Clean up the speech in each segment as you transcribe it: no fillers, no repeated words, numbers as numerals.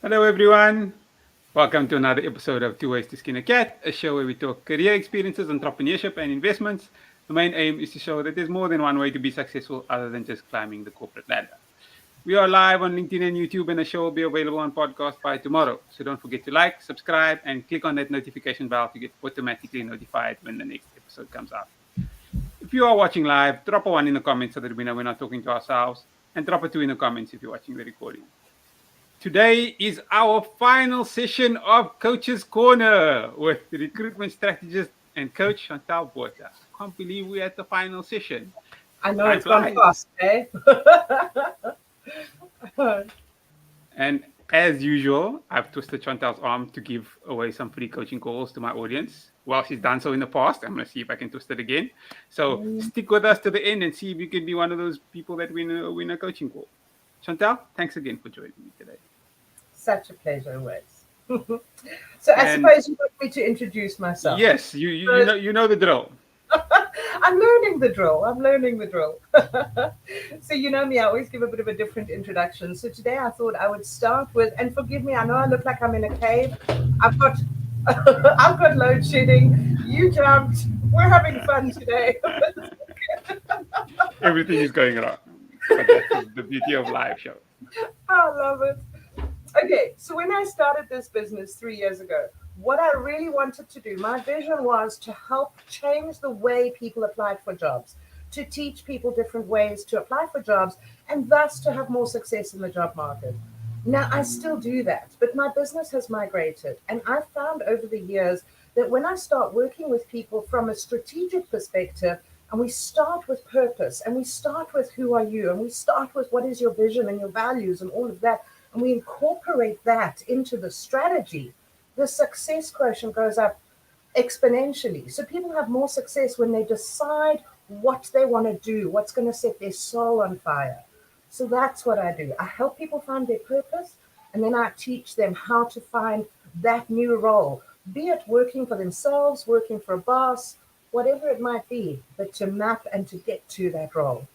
Hello, everyone. Welcome to another episode of Tooways to Skin a Cat, a show where we talk career experiences, entrepreneurship, and investments. The main aim is to show that there's more than one way to be successful other than just climbing the corporate ladder. We are live on LinkedIn and YouTube, and the show will be available on podcast by tomorrow. So don't forget to like, subscribe, and click on that notification bell to get automatically notified when the next episode comes out. If you are watching live, drop a one in the comments so that we know we're not talking to ourselves, and drop a two in the comments if you're watching the recording. Today is our final session of Coach's Corner with the recruitment strategist and coach Chantelle Botha. I can't believe we're at the final session. I know Time it's gone flies. fast, eh? And as usual, I've twisted Chantelle's arm to give away some free coaching calls to my audience. Well, she's done so in the past. I'm going to see if I can twist it again. So stick with us to the end and see if you can be one of those people that win a coaching call. Chantelle, thanks again for joining me today. Such a pleasure, Wes. So I And suppose you want me to introduce myself. yes, you know the drill. I'm learning the drill. So you know me, I always give a bit of a different introduction. So today I thought I would start with, and forgive me, I know I look like I'm in a cave. I've got I've got load shedding. You jumped. We're having fun today. Everything is going wrong. But that's the beauty of live show. I love it. Okay, so when I started this business 3 years ago, what I really wanted to do, my vision was to help change the way people applied for jobs, to teach people different ways to apply for jobs, and thus to have more success in the job market. Now, I still do that, but my business has migrated, and I've found over the years that when I start working with people from a strategic perspective, and we start with purpose, and we start with who are you, and we start with what is your vision and your values and all of that, and we incorporate that into the strategy, the success quotient goes up exponentially. So people have more success when they decide what they want to do, what's going to set their soul on fire. So that's what I do. I help people find their purpose, and then I teach them how to find that new role, be it working for themselves, working for a boss, whatever it might be, but to map and to get to that role.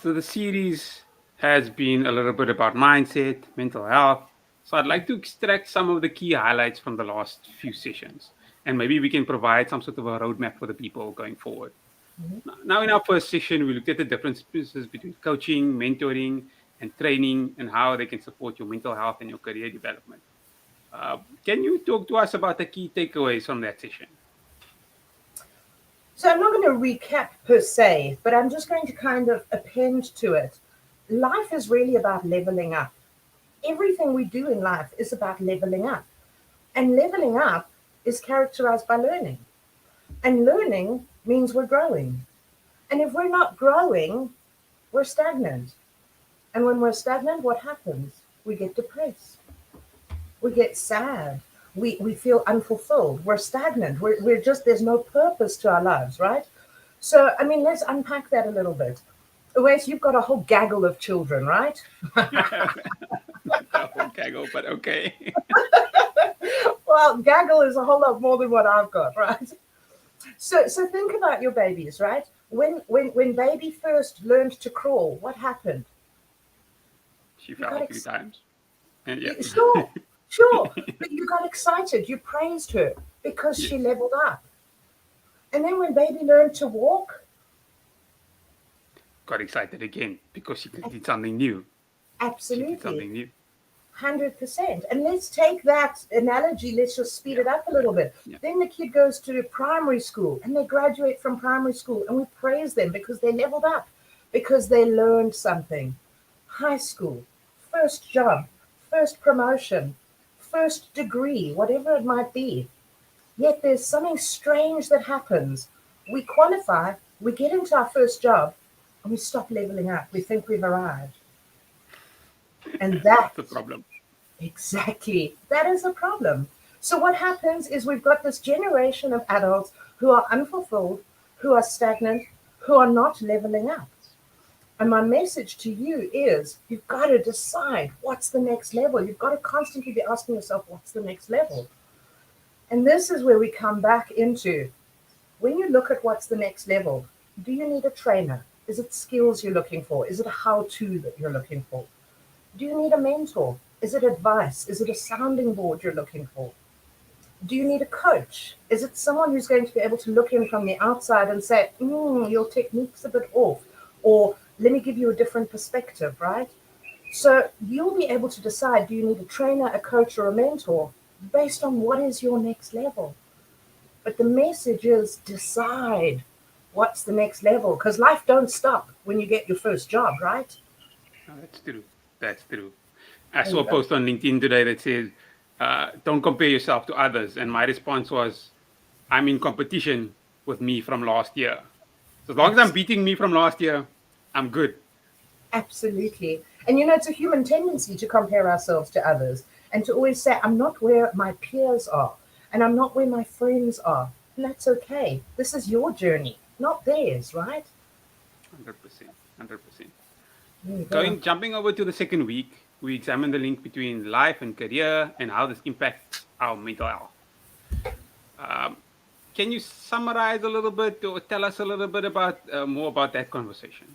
So the series has been a little bit about mindset, mental health. So I'd like to extract some of the key highlights from the last few sessions. And maybe we can provide some sort of a roadmap for the people going forward. Mhm. Now, in our first session, we looked at the differences between coaching, mentoring, and training, and how they can support your mental health and your career development. Can you talk to us about the key takeaways from that session? So I'm not going to recap per se, but I'm just going to kind of append to it. Life is really about leveling up. Everything we do in life is about leveling up. And leveling up is characterized by learning. And learning means we're growing. And if we're not growing, we're stagnant. And when we're stagnant, what happens? We get depressed. We get sad. We feel unfulfilled. We're stagnant. We're just, there's no purpose to our lives, right? So, I mean, let's unpack that a little bit. Wes, you've got a whole gaggle of children, right? Not the whole gaggle, but okay. Well, gaggle is a whole lot more than what I've got, right? So think about your babies, right? When baby first learned to crawl, what happened? She You fell got a few times. And yeah. sure, sure, but you got excited. You praised her because she Yes. leveled up. And then when baby learned to walk, Got excited again because she did something new. She did absolutely, something new. 100%. And let's take that analogy, let's just speed Yeah. it up a little bit. Yeah. Then the kid goes to primary school and they graduate from primary school and we praise them because they leveled up, because they learned something. High school, first job, first promotion, first degree, whatever it might be. Yet there's something strange that happens. We qualify, we get into our first job, and we stop leveling up. We think we've arrived. And that That's the problem. exactly. That is a problem. So what happens is we've got this generation of adults who are unfulfilled, who are stagnant, who are not leveling up. And my message to you is you've got to decide what's the next level. You've got to constantly be asking yourself, what's the next level? And this is where we come back into when you look at what's the next level, do you need a trainer? Is it skills you're looking for? Is it a how to that you're looking for? Do you need a mentor? Is it advice? Is it a sounding board you're looking for? Do you need a coach? Is it someone who's going to be able to look in from the outside and say, your technique's a bit off, or let me give you a different perspective, right? So you'll be able to decide, do you need a trainer, a coach, or a mentor based on what is your next level? But the message is decide what's the next level, because life don't stop when you get your first job, right? Oh, that's true. That's true. I There saw you a go. post on LinkedIn today that says, don't compare yourself to others. And my response was, I'm in competition with me from last year. So as long as I'm Abs- beating me from last year, I'm good. Absolutely. And it's a human tendency to compare ourselves to others and to always say, I'm not where my peers are and I'm not where my friends are. And that's okay. This is your journey, not theirs, right? 100%. 100%. There you go. Jumping over to the second week, we examined the link between life and career and how this impacts our mental health. Um, can you summarize a little bit or tell us a little bit about more about that conversation?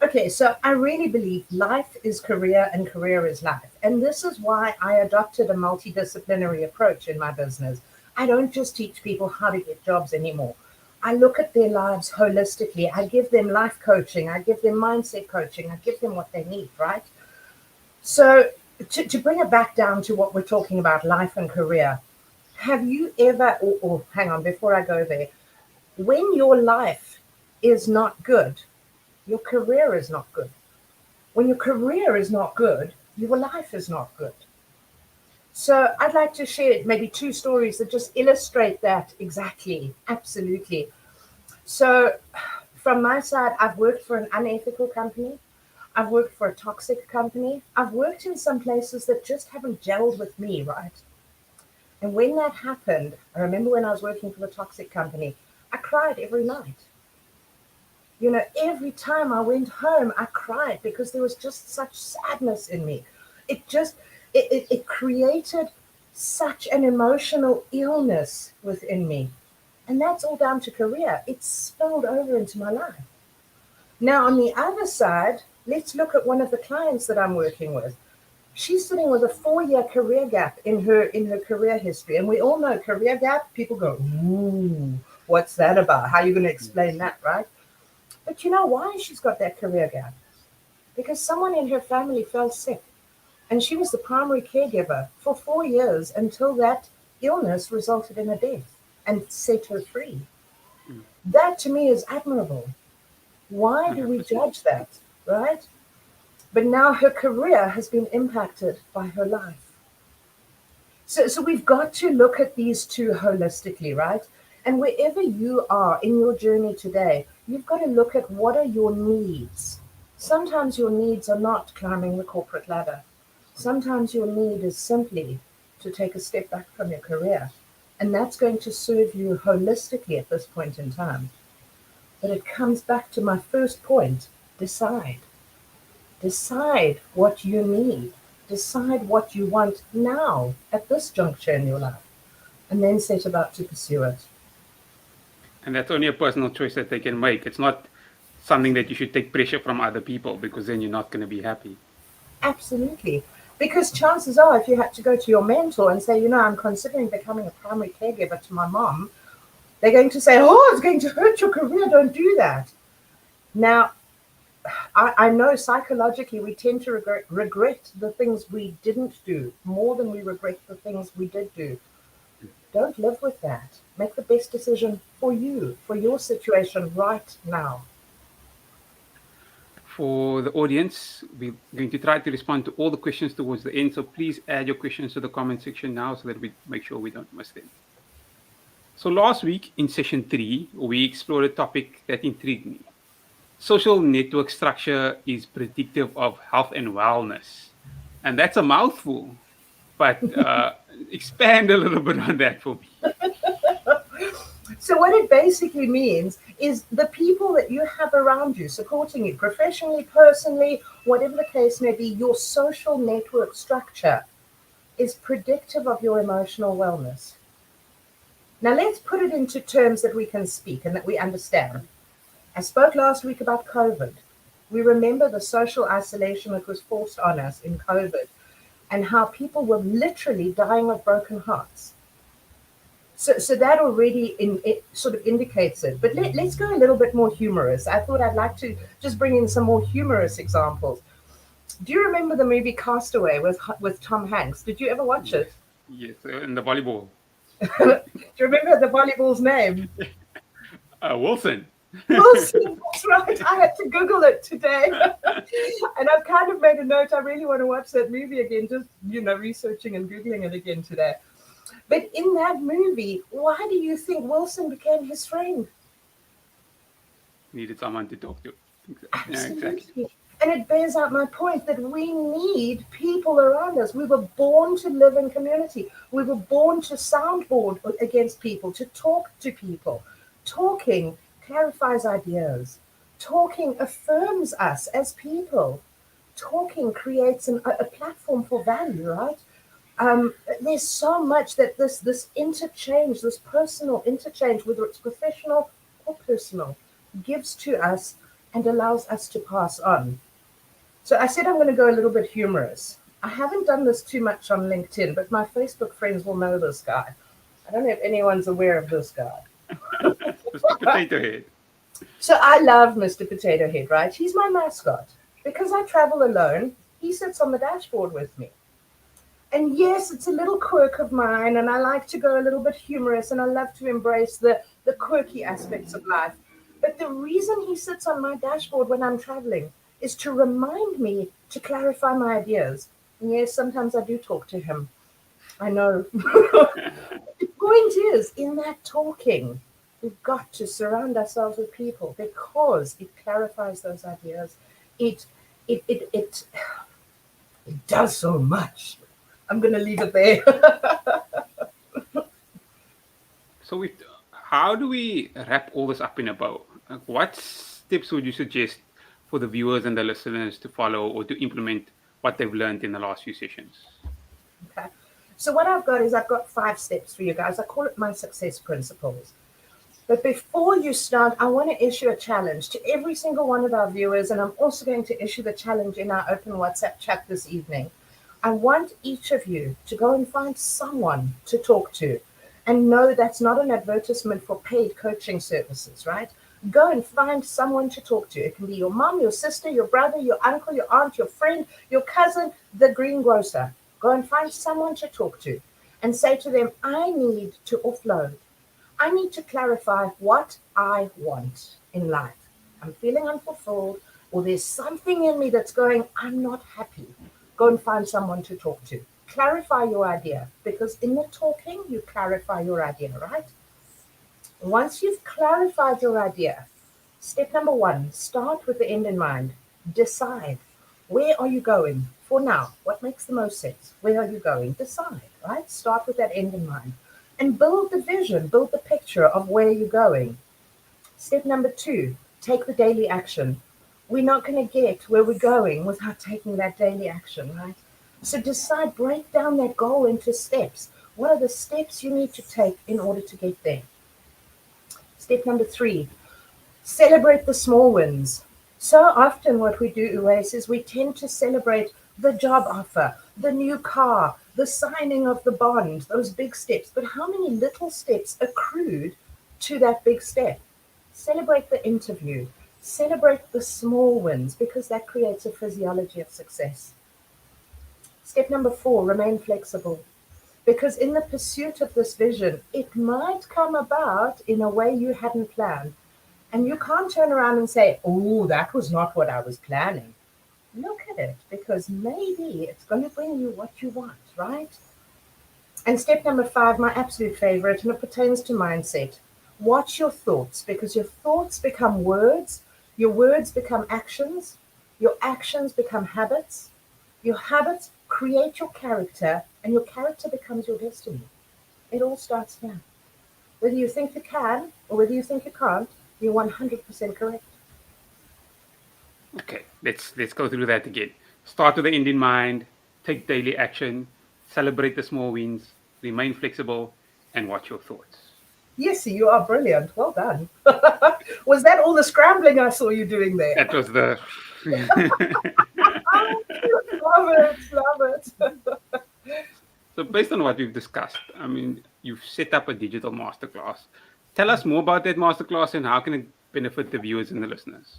Okay, so I really believe life is career and career is life. And this is why I adopted a multidisciplinary approach in my business. I don't just teach people how to get jobs anymore. I look at their lives holistically. I give them life coaching. I give them mindset coaching. I give them what they need, right? So, to bring it back down to what we're talking about, life and career, have you ever, or hang on, before I go there, when your life is not good, your career is not good. When your career is not good, your life is not good. So I'd like to share maybe two stories that just illustrate that exactly. Absolutely. So from my side, I've worked for an unethical company. I've worked for a toxic company. I've worked in some places that just haven't gelled with me, right? And when that happened, I remember when I was working for the toxic company, I cried every night. Every time I went home, I cried because there was just such sadness in me. It just, it created such an emotional illness within me. And that's all down to career. It spilled over into my life. Now, on the other side, let's look at one of the clients that I'm working with. She's sitting with a 4-year career gap in her career history. And we all know career gap, people go, ooh, what's that about? How are you going to explain Yes. that, right? But you know why she's got that career gap? Because someone in her family fell sick, and she was the primary caregiver for 4 years until that illness resulted in a death and set her free. Mm, That to me is admirable. Why do we 100%. judge that, right? But now her career has been impacted by her life. So we've got to look at these two holistically, right? And wherever you are in your journey today, you've got to look at what are your needs. Sometimes your needs are not climbing the corporate ladder. Sometimes your need is simply to take a step back from your career. And that's going to serve you holistically at this point in time. But it comes back to my first point: decide. Decide what you need. Decide what you want now at this juncture in your life, and then set about to pursue it. And that's only a personal choice that they can make. It's not something that you should take pressure from other people because then you're not going to be happy. Absolutely. Because chances are, if you had to go to your mentor and say, I'm considering becoming a primary caregiver to my mom, they're going to say, oh, it's going to hurt your career. Don't do that. Now, I know psychologically we tend to regret the things we didn't do more than we regret the things we did do. Don't live with that. Make the best decision for you, for your situation right now. For the audience, we're going to try to respond to all the questions towards the end. So please add your questions to the comment section now so that we make sure we don't miss them. So last week in session 3, we explored a topic that intrigued me. Social network structure is predictive of health and wellness. And that's a mouthful, but expand a little bit on that for me. So, what it basically means is the people that you have around you supporting you professionally, personally, whatever the case may be, your social network structure is predictive of your emotional wellness. Now, let's put it into terms that we can speak and that we understand. I spoke last week about COVID. We remember the social isolation that was forced on us in COVID and how people were literally dying of broken hearts. So that already it sort of indicates it. But let's go a little bit more humorous. I thought I'd like to just bring in some more humorous examples. Do you remember the movie Castaway with Tom Hanks? Did you ever watch Yes, it? yes, in the volleyball. Do you remember the volleyball's name? Wilson. Wilson, that's right. I had to Google it today. And I've kind of made a note. I really want to watch that movie again, just, researching and Googling it again today. But in that movie, why do you think Wilson became his friend? Needed someone to talk to. Yeah, exactly. Absolutely. And it bears out my point that we need people around us. We were born to live in community. We were born to soundboard against people, to talk to people. Talking clarifies ideas. Talking affirms us as people. Talking creates a platform for value, right? There's so much that this interchange, this personal interchange, whether it's professional or personal, gives to us and allows us to pass on. So I said I'm going to go a little bit humorous. I haven't done this too much on LinkedIn, but my Facebook friends will know this guy. I don't know if anyone's aware of this guy. Mr. Potato Head. So I love Mr. Potato Head, right? He's my mascot. Because I travel alone, he sits on the dashboard with me. And yes, it's a little quirk of mine, and I like to go a little bit humorous, and I love to embrace the quirky aspects of life. But the reason he sits on my dashboard when I'm traveling is to remind me to clarify my ideas. And yes, sometimes I do talk to him. I know. The point is, in that talking, we've got to surround ourselves with people because it clarifies those ideas. It does so much. I'm going to leave it there. So, how do we wrap all this up in a bow? Like, what steps would you suggest for the viewers and the listeners to follow or to implement what they've learned in the last few sessions? Okay. So what I've got 5 steps for you guys. I call it my success principles. But before you start, I want to issue a challenge to every single one of our viewers, and I'm also going to issue the challenge in our open WhatsApp chat this evening. I want each of you to go and find someone to talk to. And no, that's not an advertisement for paid coaching services, right? Go and find someone to talk to. It can be your mom, your sister, your brother, your uncle, your aunt, your friend, your cousin, the greengrocer. Go and find someone to talk to and say to them, I need to offload. I need to clarify what I want in life. I'm feeling unfulfilled, or there's something in me that's going, I'm not happy. Go and find someone to talk to. Clarify your idea, because in the talking, you clarify your idea, right? Once you've clarified your idea, step number 1, start with the end in mind. Decide. Where are you going? For now, what makes the most sense? Where are you going? Decide, right? Start with that end in mind. And build the vision, build the picture of where you're going. Step number 2, take the daily action. We're not going to get where we're going without taking that daily action, right? So decide, break down that goal into steps. What are the steps you need to take in order to get there? Step number 3, celebrate the small wins. So often what we do, Tooways, is we tend to celebrate the job offer, the new car, the signing of the bond, those big steps. But how many little steps accrued to that big step? Celebrate the interview. Celebrate the small wins, because that creates a physiology of success. Step number 4, remain flexible. Because in the pursuit of this vision, it might come about in a way you hadn't planned. And you can't turn around and say, oh, that was not what I was planning. Look at it, because maybe it's going to bring you what you want, right? And step number 5, my absolute favorite, and it pertains to mindset. Watch your thoughts, because your thoughts become words, your words become actions, your actions become habits, your habits create your character, and your character becomes your destiny. It all starts here. Whether you think you can or whether you think you can't, you're 100% correct. Okay, let's go through that again. Start with the end in mind, take daily action, celebrate the small wins, remain flexible, and watch your thoughts. Yes, you are brilliant. Well done. Was that all the scrambling I saw you doing there? That was the Love it, love it. So, based on what we've discussed, I mean, you've set up a digital masterclass. Tell us more about that masterclass and how can it benefit the viewers and the listeners?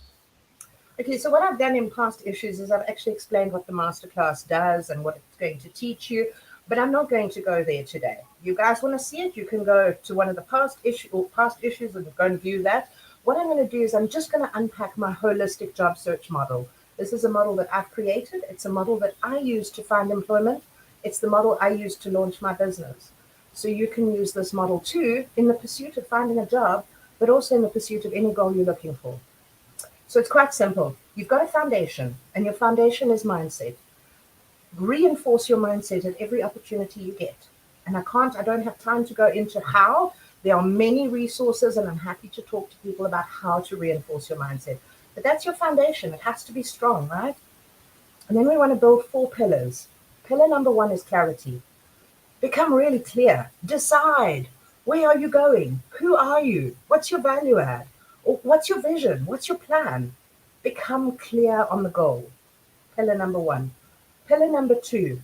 Okay, so what I've done in past issues is I've actually explained what the masterclass does and what it's going to teach you, but I'm not going to go there today. You guys want to see it? You can go to one of the past issues and go and view that. What I'm going to do is I'm just going to unpack my holistic job search model. This is a model that I've created. It's a model that I use to find employment. It's the model I use to launch my business. So you can use this model too in the pursuit of finding a job, but also in the pursuit of any goal you're looking for. So it's quite simple. You've got a foundation, and your foundation is mindset. Reinforce your mindset at every opportunity you get. And I don't have time to go into how. There are many resources, and I'm happy to talk to people about how to reinforce your mindset. But that's your foundation. It has to be strong, right? And then we want to build 4 pillars. Pillar number 1 is clarity. Become really clear. Decide. Where are you going? Who are you? What's your value add? Or what's your vision? What's your plan? Become clear on the goal. Pillar number 1. Pillar number 2,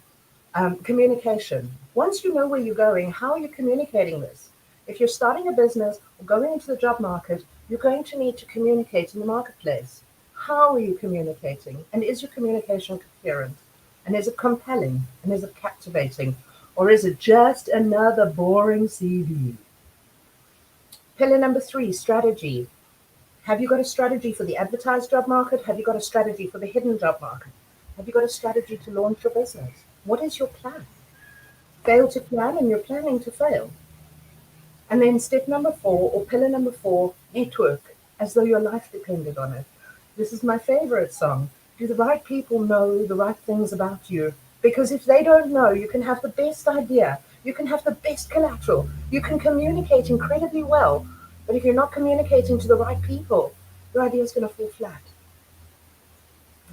communication. Once you know where you're going, how are you communicating this? If you're starting a business or going into the job market, you're going to need to communicate in the marketplace. How are you communicating? And is your communication coherent? And is it compelling? And is it captivating? Or is it just another boring CV? Pillar number 3, strategy. Have you got a strategy for the advertised job market? Have you got a strategy for the hidden job market? Have you got a strategy to launch your business? What is your plan? Fail to plan and you're planning to fail. And then step number 4, or pillar number 4, network, as though your life depended on it. This is my favorite song. Do the right people know the right things about you? Because if they don't know, you can have the best idea. You can have the best collateral. You can communicate incredibly well. But if you're not communicating to the right people, your idea is going to fall flat.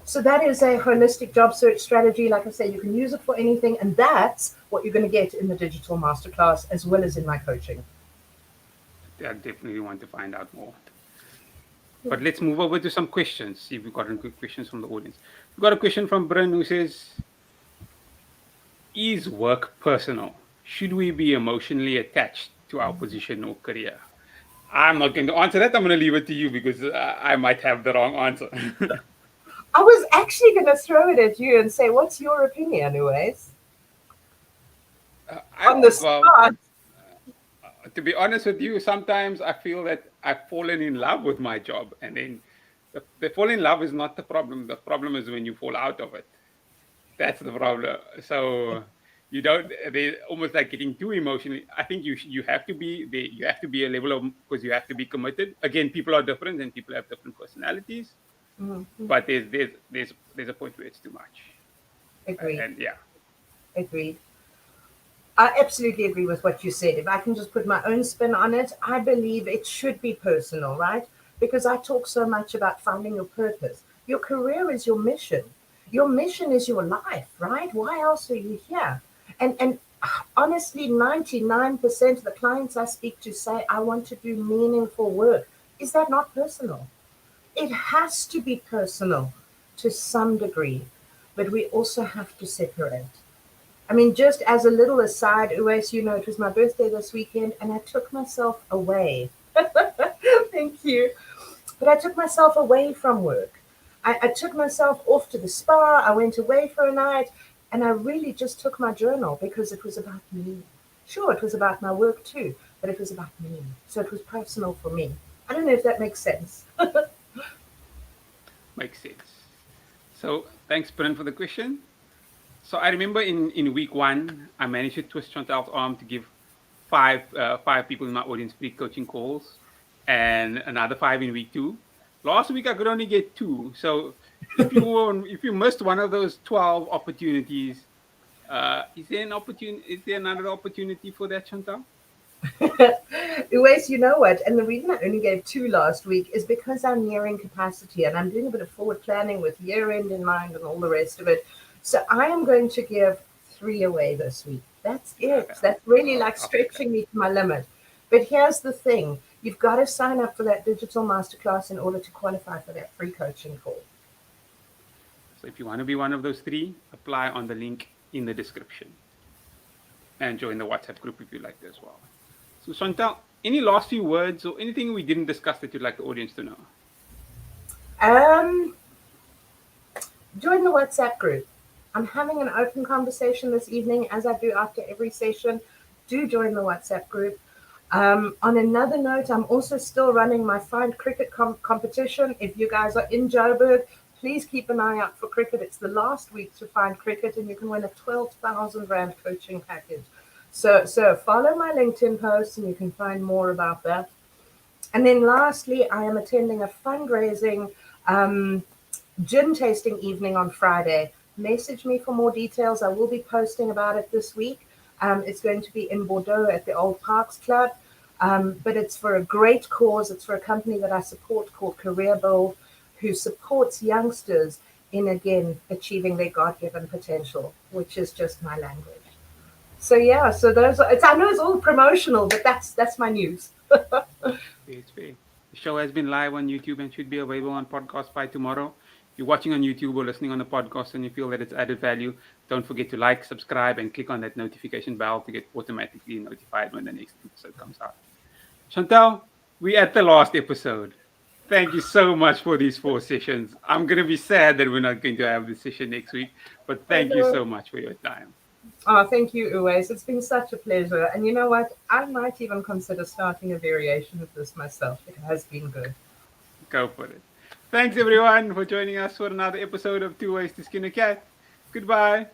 So that is a holistic job search strategy. Like I say, you can use it for anything. And that's what you're going to get in the digital masterclass as well as in my coaching. I definitely want to find out more. But let's move over to some questions. See if we've got any quick questions from the audience. We've got a question from Bryn who says, is work personal? Should we be emotionally attached to our position or career? I'm not going to answer that. I'm going to leave it to you because I might have the wrong answer. I was actually going to throw it at you and say, what's your opinion, anyways? On the spot. To be honest with you, sometimes I feel that I've fallen in love with my job, and then the fall in love is not the problem. The problem is when you fall out of it. That's the problem. So you don't. They almost like getting too emotionally. I think you have to be there. You have to be a level of, because you have to be committed. Again, people are different and people have different personalities. Mm-hmm. But there's a point where it's too much. Agreed. And yeah. Agreed. I absolutely agree with what you said. If I can just put my own spin on it, I believe it should be personal, right? Because I talk so much about finding your purpose. Your career is your mission. Your mission is your life, right? Why else are you here? And honestly, 99% of the clients I speak to say, I want to do meaningful work. Is that not personal? It has to be personal to some degree, but we also have to separate. I mean, just as a little aside, Tooways, it was my birthday this weekend and I took myself away. Thank you. But I took myself away from work. I took myself off to the spa. I went away for a night and I really just took my journal because it was about me. Sure, it was about my work too, but it was about me. So it was personal for me. I don't know if that makes sense. Makes sense. So thanks, Bryn, for the question. So I remember in week 1, I managed to twist Chantelle's arm to give five people in my audience free coaching calls, and another 5 in week 2. Last week I could only get 2. So if you missed one of those 12 opportunities, is there an opportunity? Is there another opportunity for that, Chantelle? Tooways, you know what? And the reason I only gave 2 last week is because I'm nearing capacity and I'm doing a bit of forward planning with year end in mind and all the rest of it. So I am going to give 3 away this week. That's it. That's really like stretching me to my limit. But here's the thing. You've got to sign up for that digital masterclass in order to qualify for that free coaching call. So if you want to be one of those three, apply on the link in the description and join the WhatsApp group if you like as well. So Chantelle, any last few words or anything we didn't discuss that you'd like the audience to know? Um, Join the WhatsApp group. I'm having an open conversation this evening, as I do after every session. Do join the WhatsApp group. On another note, I'm also still running my Find Cricket competition. If you guys are in Joburg, please keep an eye out for cricket. It's the last week to Find Cricket, and you can win a 12,000 Rand coaching package. So follow my LinkedIn posts, and you can find more about that. And then lastly, I am attending a fundraising gin tasting evening on Friday. Message me for more details. I will be posting about it this week. It's going to be in Bordeaux at the Old Parks Club. But it's for a great cause. It's for a company that I support called Career Build, who supports youngsters in, again, achieving their God-given potential, which is just my language. So yeah, so those are, I know it's all promotional, but that's my news. It's fair. The show has been live on YouTube and should be available on podcast by tomorrow. If you're watching on YouTube or listening on the podcast and you feel that it's added value, don't forget to like, subscribe, and click on that notification bell to get automatically notified when the next episode comes out. Chantelle, we're at the last episode. Thank you so much for these 4 sessions. I'm going to be sad that we're not going to have this session next week, but thank you so much for your time. Oh, thank you, Tooways. It's been such a pleasure. And you know what? I might even consider starting a variation of this myself. It has been good. Go for it. Thanks, everyone, for joining us for another episode of Two Ways to Skin a Cat. Goodbye.